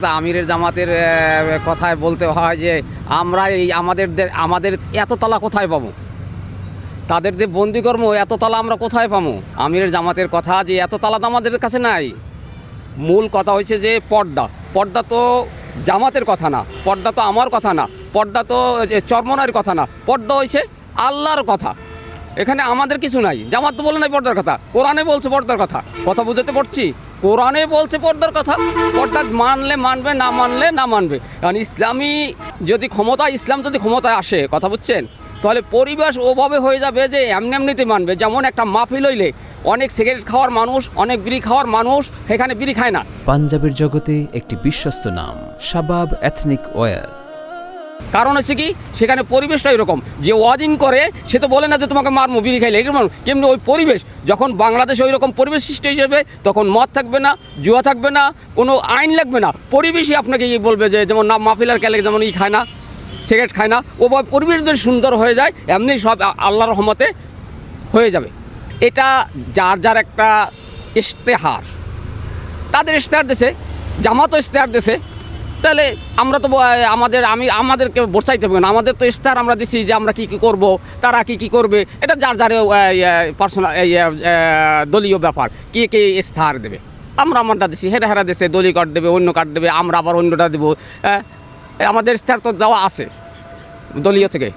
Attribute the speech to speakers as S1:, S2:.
S1: আমিরের জামাতের কথায় বলতে হয় যে আমরা এই আমাদের এত তালা কোথায় পাবো, তাদের যে বন্দিকর্ম এত তালা আমরা কোথায় পাবো। আমিরের জামাতের কথা যে এত তালা তো আমাদের কাছে নাই। মূল কথা হয়েছে যে পর্দা তো জামাতের কথা না, পর্দা তো আমার কথা না, পর্দা তো চরমনার কথা না, পর্দা হয়েছে আল্লাহর কথা। এখানে আমাদের কিছু নাই। জামাত তো বলে নাই পর্দার কথা, কোরআনে বলছে পর্দার কথা। কথা বুঝতে পারছি, কোরআনে বলছে পর্দার কথা। পর্দা মানলে মানবে, না মানলে না মানবে। কারণ ইসলাম যদি ক্ষমতায় আসে, কথা বুঝছেন, তাহলে পরিবেশ ওভাবে হয়ে যাবে যে এমনিতে মানবে। যেমন একটা মাহফিল হইলে অনেক সিগারেট খাওয়ার মানুষ, অনেক বিড়ি খাওয়ার মানুষ সেখানে বিড়ি খায় না।
S2: পাঞ্জাবের জগতে একটি বিশ্বস্ত নাম শাবাব এথনিক ওয়্যার।
S1: কারণ হচ্ছে কি, সেখানে পরিবেশটা এরকম যে ওয়াজিন করে সে তো বলে না যে তোমাকে মারমু বিড়ি খাইলে, এরকম কেমনি ওই পরিবেশ যখন বাংলাদেশে ওই রকম পরিবেশ সৃষ্টি হিসেবে, তখন মদ থাকবে না, জুয়া থাকবে না, কোনো আইন লাগবে না। পরিবেশই আপনাকে বলবে যে যেমন না মাহফিলার ক্যালে যেমন খায় না, সিগারেট খায় না, ও পরিবেশ যদি সুন্দর হয়ে যায় এমনি সব আল্লাহর রহমতে হয়ে যাবে। এটা যার একটা ইশতেহার, তাদের ইশতেহার দেশে, জামাতও ইশতেহার দেশে। তাহলে আমরা তো আমাদেরকে বোঝাইতে হবে না। আমাদের তো ইশতেহার আমরা দিছি যে আমরা কী করব, তারা কী করবে, এটা যার পার্সোনাল দলীয় ব্যাপার। কে ইশতেহার দেবে, আমরা আমারটা দিছি, হেরা দেশে দলীয় কার্ড দেবে, অন্য কার্ড দেবে, আমরা আবার অন্যটা দেবো। আমাদের ইশতেহার তো দেওয়া আছে দলীয় থেকে।